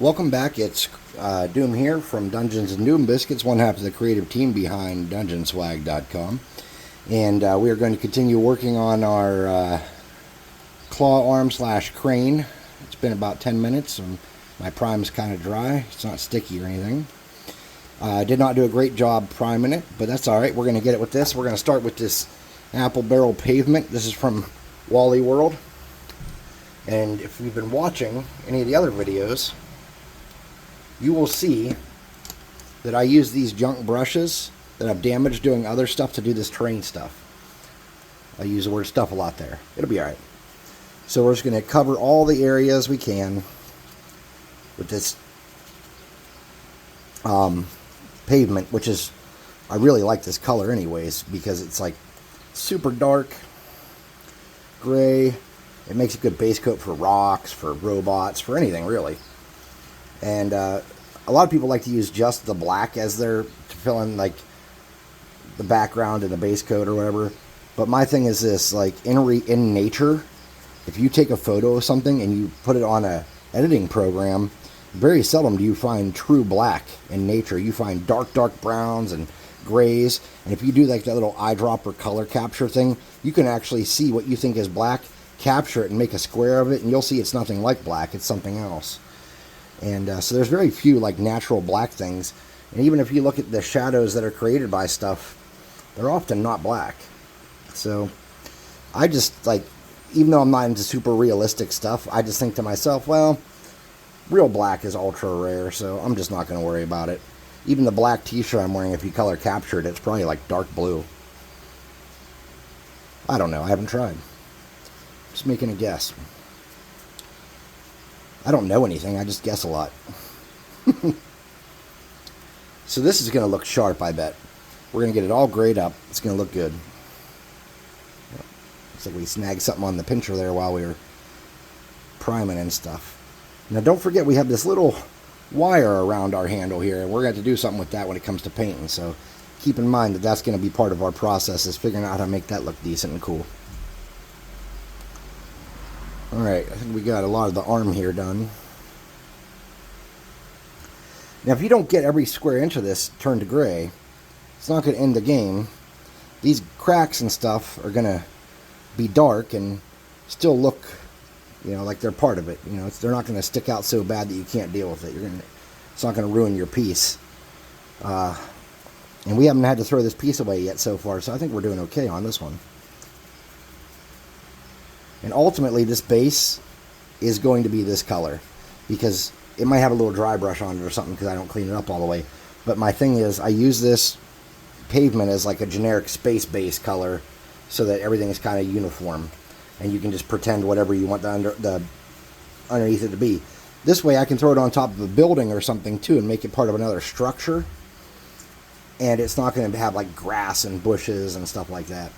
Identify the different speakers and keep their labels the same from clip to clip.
Speaker 1: Welcome back. It's Doom here from Dungeons and Doom Biscuits, one half of the creative team behind Dungeonswag.com. And we are going to continue working on our claw arm / crane. It's been about 10 minutes, and my prime's kind of dry. It's not sticky or anything. I did not do a great job priming it, but that's alright. We're going to get it with this. We're going to start with this apple barrel pavement. This is from Wally World. And if you've been watching any of the other videos, you will see that I use these junk brushes that I've damaged doing other stuff to do this terrain stuff. I use the word stuff a lot there. It'll be alright. So we're just going to cover all the areas we can with this pavement, which is, I really like this color anyways, because it's like super dark gray. It makes a good base coat for rocks, for robots, for anything really. And a lot of people like to use just the black as their, to fill in like the background and the base coat or whatever. But my thing is this, like in nature, if you take a photo of something and you put it on a editing program, very seldom do you find true black in nature. You find dark browns and grays. And if you do like that little eyedropper color capture thing, you can actually see what you think is black, capture it and make a square of it, and you'll see it's nothing like black, it's something else. And so there's very few like natural black things. And even if you look at the shadows that are created by stuff, they're often not black. So I just like, even though I'm not into super realistic stuff, I just think to myself, well, real black is ultra rare, so I'm just not going to worry about it. Even the black t-shirt I'm wearing, if you color capture it, it's probably like dark blue. I don't know, I haven't tried. Just making a guess. I don't know anything, I just guess a lot. So this is going to look sharp, I bet. We're going to get it all grayed up. It's going to look good. Looks like we snagged something on the pincher there while we were priming and stuff. Now don't forget we have this little wire around our handle here, and we're going to have to do something with that when it comes to painting. So keep in mind that that's going to be part of our process, is figuring out how to make that look decent and cool. Alright, I think we got a lot of the arm here done. Now if you don't get every square inch of this turned to gray, it's not going to end the game. These cracks and stuff are going to be dark and still look, you know, like they're part of it. You know, they're not going to stick out so bad that you can't deal with it. It's not going to ruin your piece. And we haven't had to throw this piece away yet so far, so I think we're doing okay on this one. And ultimately, this base is going to be this color, because it might have a little dry brush on it or something because I don't clean it up all the way. But my thing is, I use this pavement as like a generic space base color so that everything is kind of uniform. And you can just pretend whatever you want the underneath it to be. This way I can throw it on top of a building or something too and make it part of another structure. And it's not going to have like grass and bushes and stuff like that,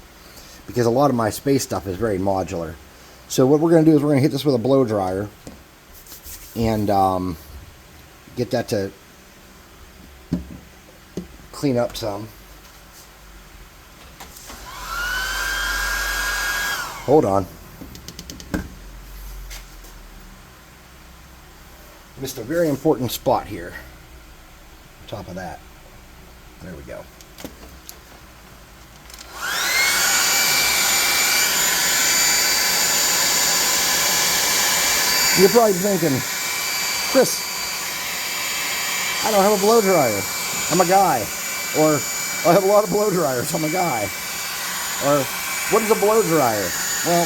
Speaker 1: because a lot of my space stuff is very modular. So what we're going to do is we're going to hit this with a blow dryer and get that to clean up some. Hold on. Missed a very important spot here. On top of that. There we go. You're probably thinking, Chris, I don't have a blow dryer. I'm a guy. Or, I have a lot of blow dryers. I'm a guy. Or, what is a blow dryer? Well,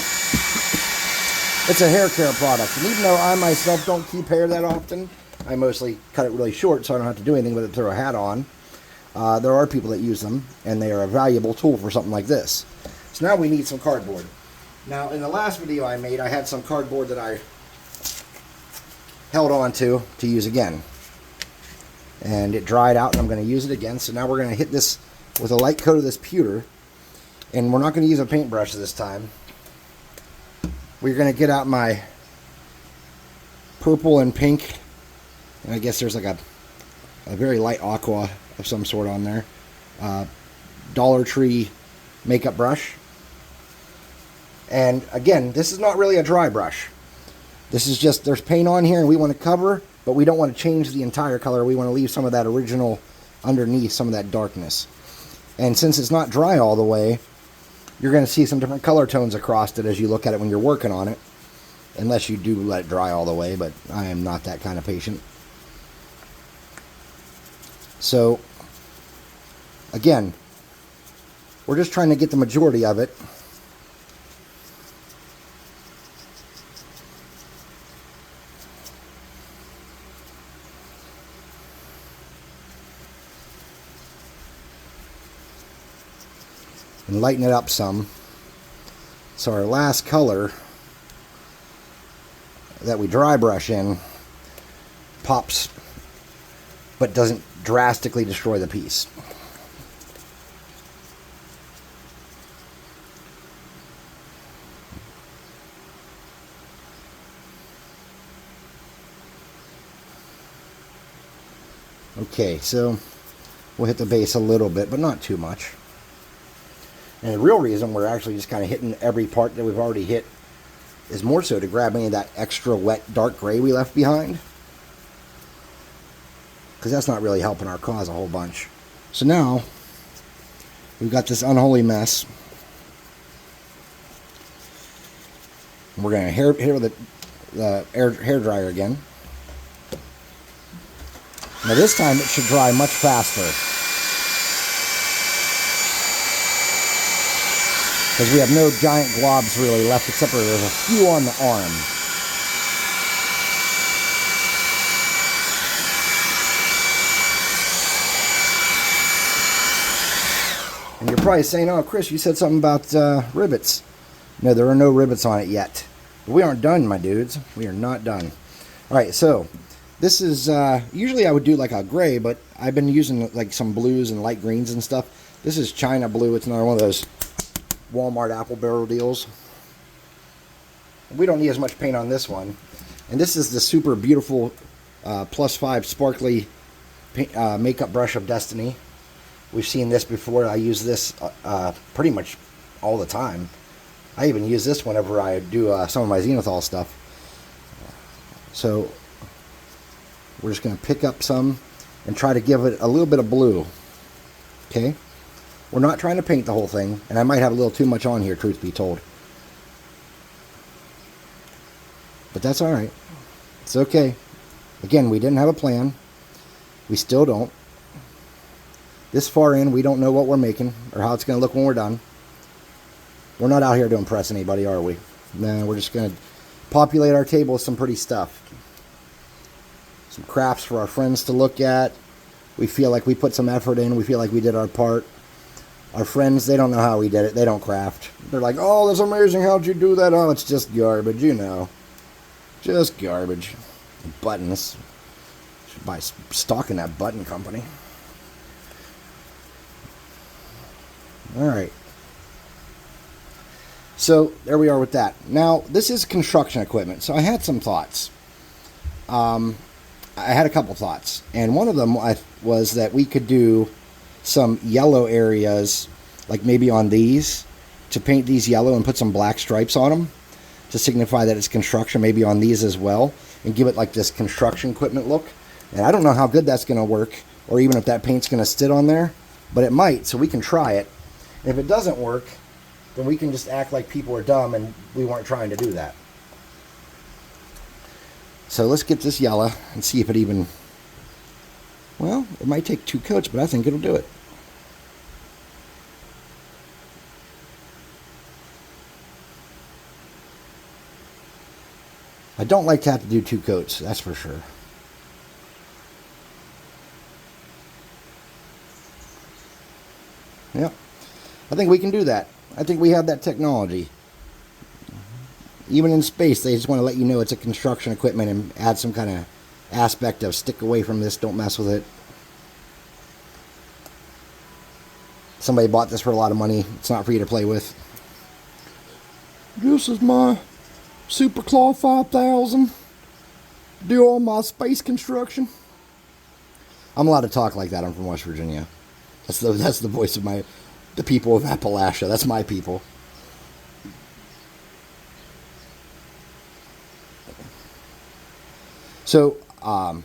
Speaker 1: it's a hair care product. And even though I myself don't keep hair that often, I mostly cut it really short so I don't have to do anything with it, throw a hat on. There are people that use them, and they are a valuable tool for something like this. So now we need some cardboard. Now, in the last video I made, I had some cardboard that I held on to use again. And it dried out, and I'm going to use it again. So now we're going to hit this with a light coat of this pewter. And we're not going to use a paintbrush this time. We're going to get out my purple and pink. And I guess there's like a very light aqua of some sort on there. Dollar Tree makeup brush. And again, this is not really a dry brush. This is just, there's paint on here and we want to cover but we don't want to change the entire color. We want to leave some of that original underneath, some of that darkness. And since it's not dry all the way, you're going to see some different color tones across it as you look at it when you're working on it. Unless you do let it dry all the way, but I am not that kind of patient. So, again, we're just trying to get the majority of it. And lighten it up some. So our last color that we dry brush in pops but doesn't drastically destroy the piece. Okay, so we'll hit the base a little bit, but not too much. And the real reason we're actually just kind of hitting every part that we've already hit is more so to grab any of that extra wet dark gray we left behind, because that's not really helping our cause a whole bunch. So now we've got this unholy mess. We're going to hit it with the hair dryer again. Now this time it should dry much faster, because we have no giant globs really left, except for there's a few on the arm. And you're probably saying, oh, Chris, you said something about rivets. No, there are no rivets on it yet. But we aren't done, my dudes. We are not done. All right, so this is, usually I would do like a gray, but I've been using like some blues and light greens and stuff. This is China blue. It's another one of those Walmart apple barrel deals. We don't need as much paint on this one. And this is the super beautiful +5 sparkly paint, makeup brush of destiny. We've seen this before. I use this pretty much all the time. I even use this whenever I do some of my Zenithal stuff. So we're just going to pick up some and try to give it a little bit of blue. Okay? We're not trying to paint the whole thing, and I might have a little too much on here, truth be told. But that's alright. It's okay. Again, we didn't have a plan. We still don't. This far in, we don't know what we're making or how it's going to look when we're done. We're not out here to impress anybody, are we? No, we're just going to populate our table with some pretty stuff. Some crafts for our friends to look at. We feel like we put some effort in. We feel like we did our part. Our friends, they don't know how we did it. They don't craft. They're like, oh, that's amazing. How'd you do that? Oh, it's just garbage, you know. Just garbage. Buttons. Should buy stock in that button company. Alright. So, there we are with that. Now, this is construction equipment. So, I had some thoughts. I had a couple thoughts. And one of them was that we could do some yellow areas, like maybe on these, to paint these yellow and put some black stripes on them to signify that it's construction, maybe on these as well, and give it like this construction equipment look. And I don't know how good that's going to work, or even if that paint's going to sit on there, but it might, so we can try it. And if it doesn't work, then we can just act like people are dumb and we weren't trying to do that. So let's get this yellow and see if it even, well, it might take 2 coats, but I think it'll do it. I don't like to have to do 2 coats, that's for sure. Yep. I think we can do that. I think we have that technology. Even in space, they just want to let you know it's a construction equipment and add some kind of aspect of stick away from this, don't mess with it. Somebody bought this for a lot of money. It's not for you to play with. This is my Super Claw 5000. Do all my space construction. I'm allowed to talk like that. I'm from West Virginia. That's the voice of the people of Appalachia. That's my people. So I'm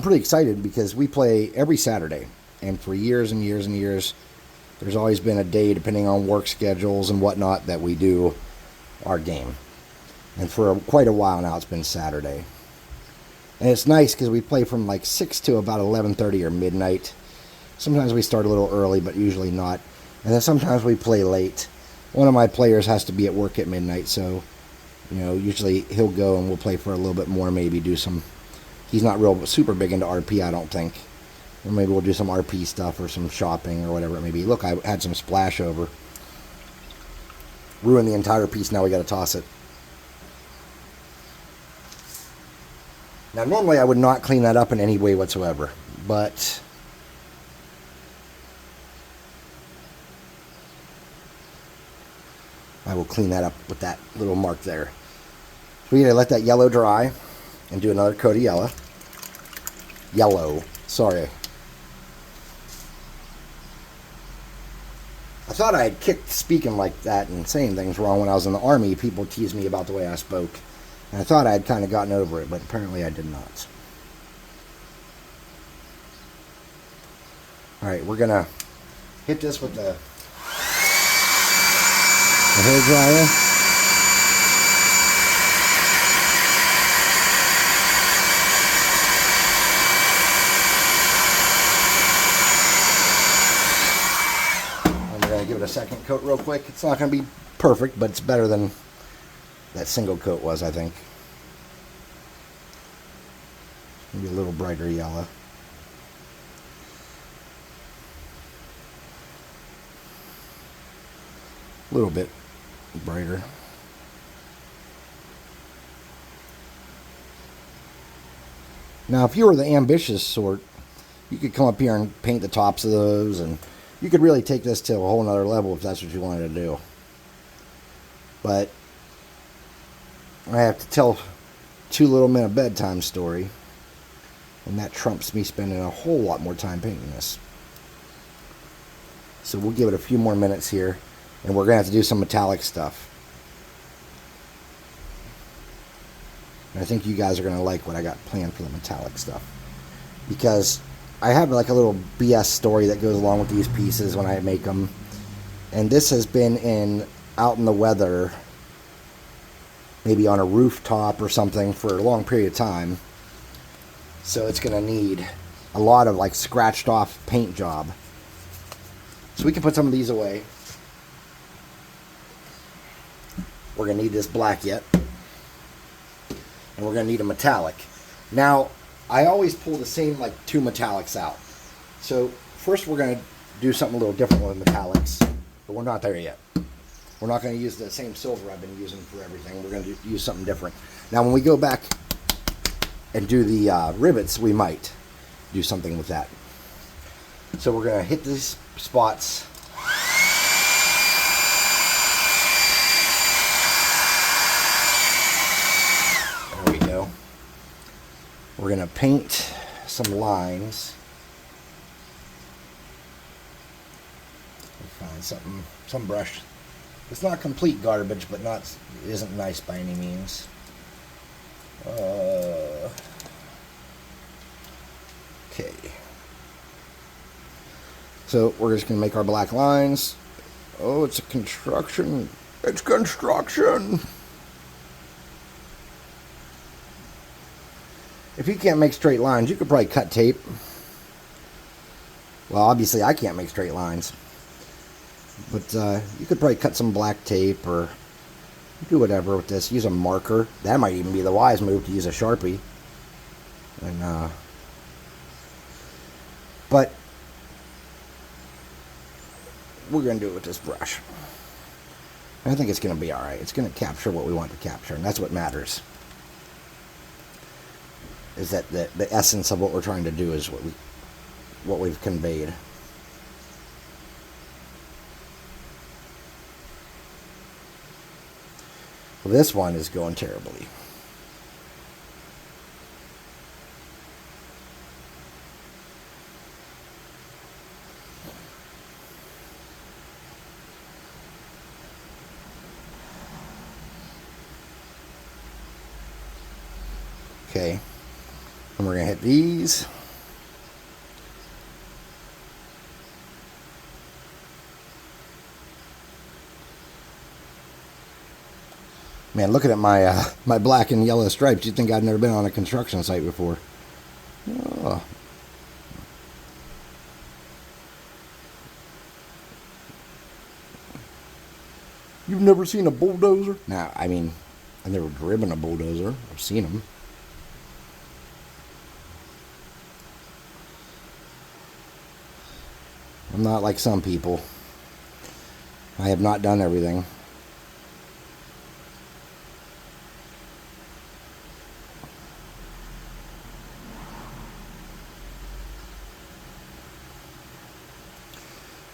Speaker 1: pretty excited because we play every Saturday, and for years and years and years, there's always been a day, depending on work schedules and whatnot, that we do our game. And for quite a while now, it's been Saturday. And it's nice because we play from like 6 to about 11:30 or midnight. Sometimes we start a little early, but usually not. And then sometimes we play late. One of my players has to be at work at midnight, so, usually he'll go and we'll play for a little bit more, maybe do some... He's not real super big into RP, I don't think. Or maybe we'll do some RP stuff or some shopping or whatever it may be. Look, I had some splash over. Ruined the entire piece, now we gotta toss it. Now, normally I would not clean that up in any way whatsoever, but I will clean that up with that little mark there. So we're going to let that yellow dry and do another coat of yellow. Sorry. I thought I had kicked speaking like that and saying things wrong when I was in the Army. People teased me about the way I spoke. And I thought I had kind of gotten over it, but apparently I did not. Alright, we're going to hit this with the hair dryer. And we're going to give it a second coat real quick. It's not going to be perfect, but it's better than that single coat was, I think. Maybe a little brighter yellow. A little bit brighter. Now, if you were the ambitious sort, you could come up here and paint the tops of those, and you could really take this to a whole nother level if that's what you wanted to do. But I have to tell Two Little Men a bedtime story, and that trumps me spending a whole lot more time painting this. So we'll give it a few more minutes here, and we're going to have to do some metallic stuff. And I think you guys are going to like what I got planned for the metallic stuff, because I have like a little BS story that goes along with these pieces when I make them. And this has been out in the weather, maybe on a rooftop or something, for a long period of time. So it's going to need a lot of like scratched off paint job. So we can put some of these away. We're going to need this black yet. And we're going to need a metallic. Now, I always pull the same like two metallics out. So first we're going to do something a little different with metallics. But we're not there yet. We're not going to use the same silver I've been using for everything. We're going to use something different. Now, when we go back and do the rivets, we might do something with that. So we're going to hit these spots. There we go. We're going to paint some lines. Find something, some brush. It's not complete garbage, but isn't nice by any means. Okay. So we're just going to make our black lines. Oh, it's a construction. It's construction. If you can't make straight lines, you could probably cut tape. Well, obviously I can't make straight lines. But you could probably cut some black tape or do whatever with this. Use a marker. That might even be the wise move, to use a Sharpie. And but we're going to do it with this brush. I think it's going to be alright. It's going to capture what we want to capture, and that's what matters. Is that the essence of what we're trying to do is what we've conveyed. Well, this one is going terribly. Okay. And we're going to hit these. Man, looking at my my black and yellow stripes, you'd think I'd never been on a construction site before. Oh. You've never seen a bulldozer? Nah, I mean, I've never driven a bulldozer. I've seen them. I'm not like some people. I have not done everything.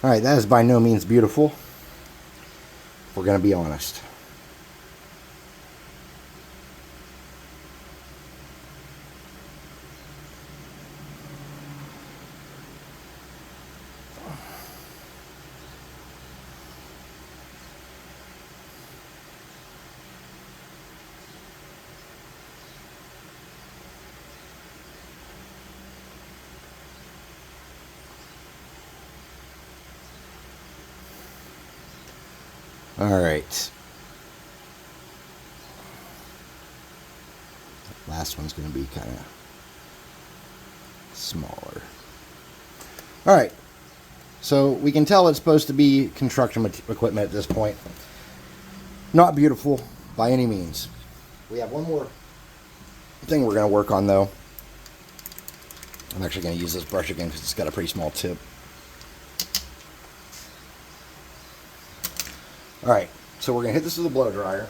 Speaker 1: Alright, that is by no means beautiful, if we're going to be honest. Alright. Last one's going to be kind of smaller. Alright. So we can tell it's supposed to be construction equipment at this point. Not beautiful by any means. We have one more thing we're going to work on though. I'm actually going to use this brush again because it's got a pretty small tip. Alright, so we're going to hit this with a blow dryer.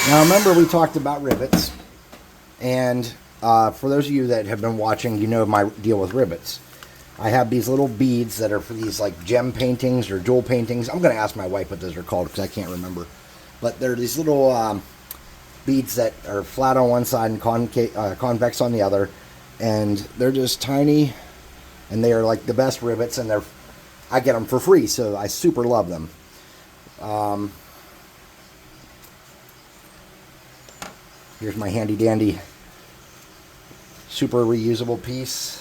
Speaker 1: Now remember we talked about rivets, and for those of you that have been watching, you know my deal with rivets. I have these little beads that are for these like gem paintings or jewel paintings. I'm going to ask my wife what those are called because I can't remember. But they're these little beads that are flat on one side and convex on the other. And they're just tiny, and they are like the best rivets, and I get them for free, so I super love them. Here's my handy dandy super reusable piece.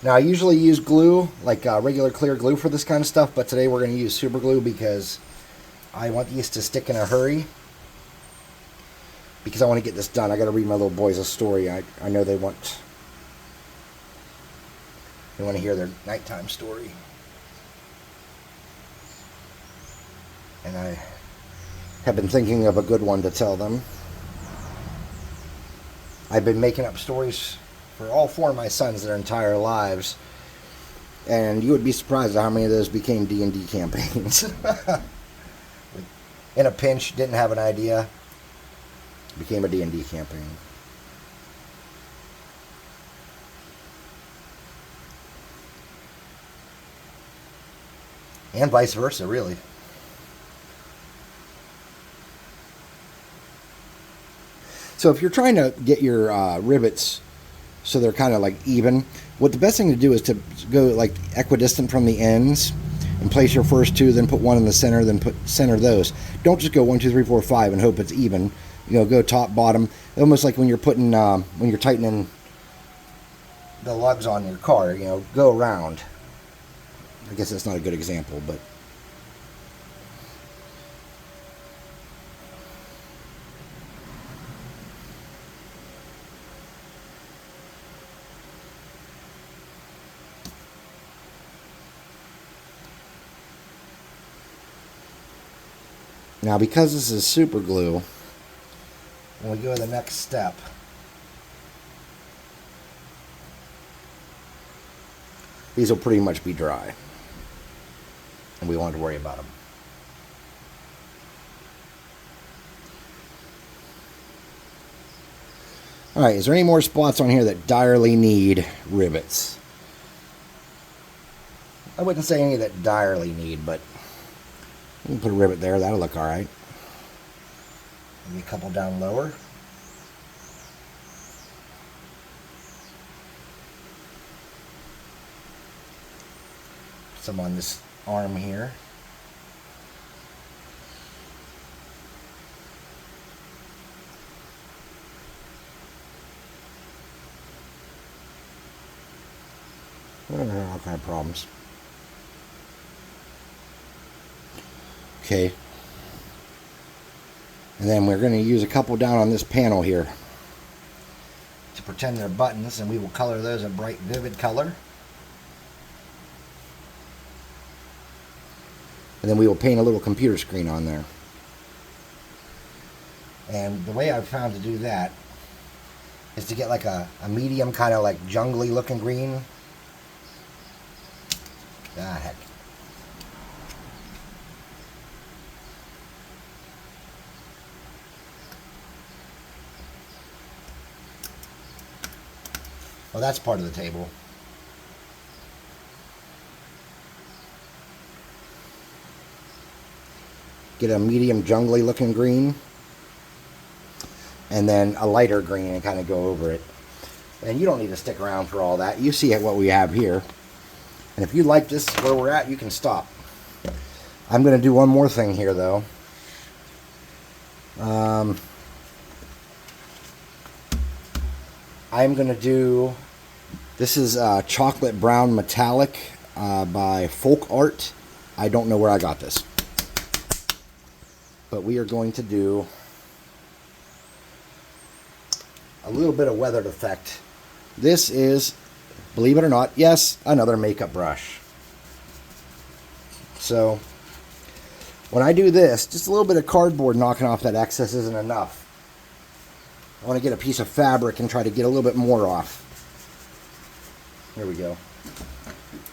Speaker 1: Now I usually use glue, like regular clear glue for this kind of stuff, but today we're going to use super glue because I want these to stick in a hurry. Because I want to get this done. I got to read my little boys a story. I know they want to hear their nighttime story. And I have been thinking of a good one to tell them. I've been making up stories for all four of my sons their entire lives, and you would be surprised at how many of those became D&D campaigns. In a pinch, didn't have an idea, became a D&D campaign. And vice versa, really. So if you're trying to get your rivets so they're kind of like even, what the best thing to do is to go like equidistant from the ends and place your first two, then put one in the center, then center those. Don't just go 1, 2, 3, 4, 5 and hope it's even. You know, go top, bottom, almost like when you're putting, when you're tightening the lugs on your car. You know, go around. I guess that's not a good example, but. Now, because this is super glue, when we go to the next step, these will pretty much be dry, and we won't have to worry about them. Alright, is there any more spots on here that direly need rivets? I wouldn't say any that direly need, but we can put a rivet there. That'll look alright. Maybe a couple down lower. some on this arm here. All kind of problems. Okay. And then we're going to use a couple down on this panel here to pretend they're buttons, and we will color those a bright, vivid color. And then we will paint a little computer screen on there. And the way I've found to do that is to get like a medium kind of like jungly looking green. Ah, heck. Oh, that's part of the table. Get a medium jungly looking green. And then a lighter green and kind of go over it. And you don't need to stick around for all that. You see what we have here. And if you like this where we're at, you can stop. I'm going to do one more thing here, though. I'm going to do... This is Chocolate Brown Metallic by Folk Art. I don't know where I got this. But we are going to do a little bit of weathered effect. This is, believe it or not, yes, another makeup brush. So when I do this, just a little bit of cardboard knocking off that excess isn't enough. I want to get a piece of fabric and try to get a little bit more off. Here we go.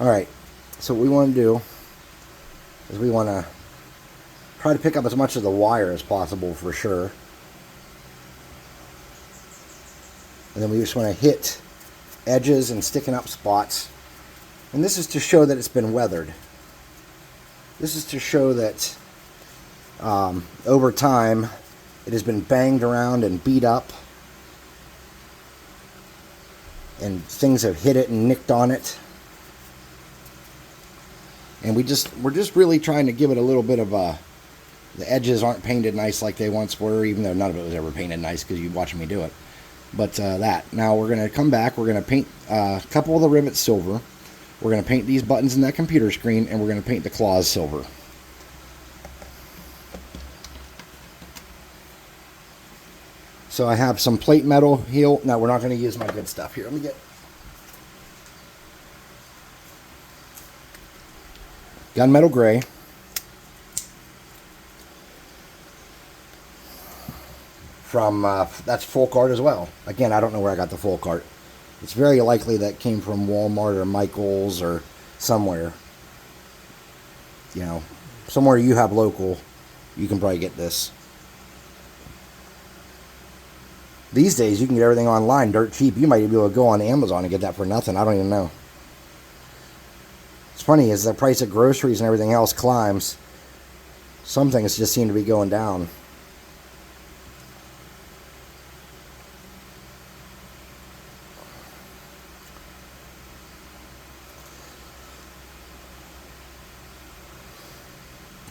Speaker 1: Alright, so what we want to do is we want to try to pick up as much of the wire as possible for sure. And then we just want to hit edges and sticking up spots. And this is to show that it's been weathered. This is to show that over time it has been banged around and beat up. And things have hit it and nicked on it. And we're just really trying to give it a little bit of a... The edges aren't painted nice like they once were, even though none of it was ever painted nice because you're watching me do it. But that. Now we're going to come back. We're going to paint a couple of the rivets silver. We're going to paint these buttons in that computer screen, and we're going to paint the claws silver. So I have some plate metal heel. Now we're not going to use my good stuff here. Let me get gunmetal gray. From that's Folk Art as well. Again, I don't know where I got the Folk Art. It's very likely that came from Walmart or Michael's or somewhere. You know, somewhere you have local, you can probably get this. These days, you can get everything online dirt cheap. You might be able to go on Amazon and get that for nothing. I don't even know. It's funny, as the price of groceries and everything else climbs, some things just seem to be going down.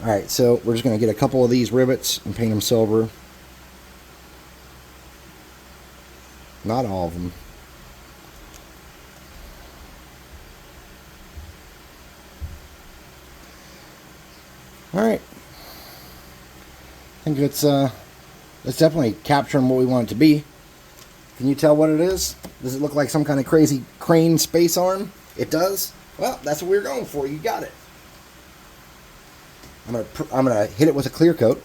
Speaker 1: Alright, so we're just going to get a couple of these rivets and paint them silver. Not all of them. Alright. I think it's definitely capturing what we want it to be. Can you tell what it is? Does it look like some kind of crazy crane space arm? It does? Well, that's what we were going for. You got it. I'm gonna hit it with a clear coat.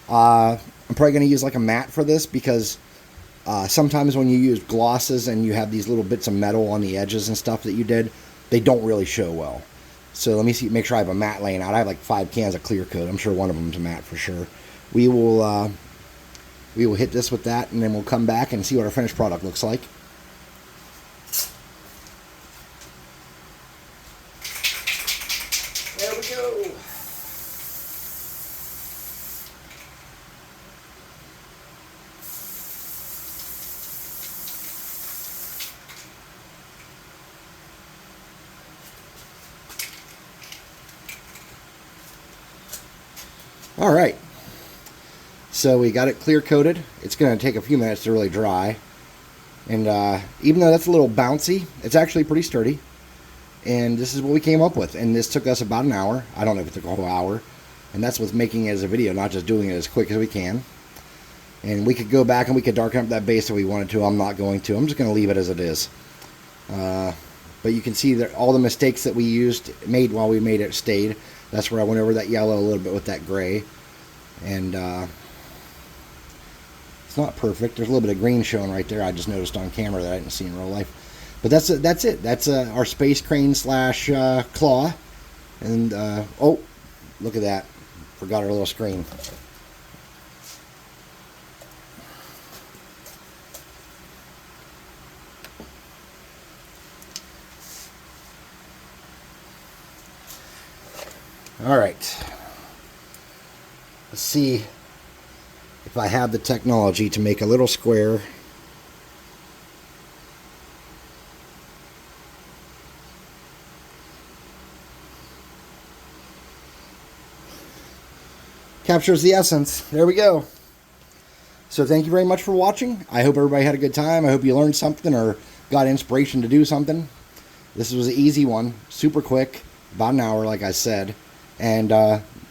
Speaker 1: I'm probably gonna use like a matte for this because sometimes when you use glosses and you have these little bits of metal on the edges and stuff that you did, they don't really show well. So let me see, make sure I have a matte laying out. I have like 5 cans of clear coat. I'm sure one of them is a matte for sure. We will hit this with that, and then we'll come back and see what our finished product looks like. There we go. All right. So we got it clear coated. It's going to take a few minutes to really dry. And even though that's a little bouncy, it's actually pretty sturdy. And this is what we came up with. And this took us about an hour. I don't know if it took a whole hour. And that's with making it as a video, not just doing it as quick as we can. And we could go back and we could darken up that base if we wanted to. I'm not going to. I'm just going to leave it as it is. But you can see that all the mistakes that we made while we made it stayed. That's where I went over that yellow a little bit with that gray. And it's not perfect. There's a little bit of green showing right there. I just noticed on camera that I didn't see in real life. But that's it. That's our space crane slash claw. And, oh, look at that. Forgot our little screen. All right. Let's see if I have the technology to make a little square. Captures the essence. There we go. So thank you very much for watching. I hope everybody had a good time. I hope you learned something or got inspiration to do something. This was an easy one, super quick, about an hour like I said. And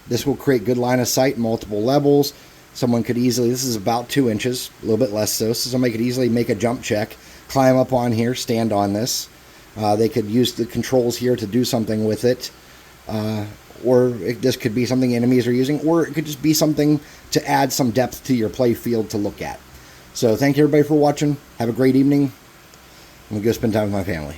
Speaker 1: this will create good line of sight, multiple levels. Someone could easily, this is about 2 inches, a little bit less so somebody could easily make a jump check, climb up on here, stand on this. They could use the controls here to do something with it. Or this could be something enemies are using, or it could just be something to add some depth to your play field to look at. So thank you everybody for watching. Have a great evening. I'm going to go spend time with my family.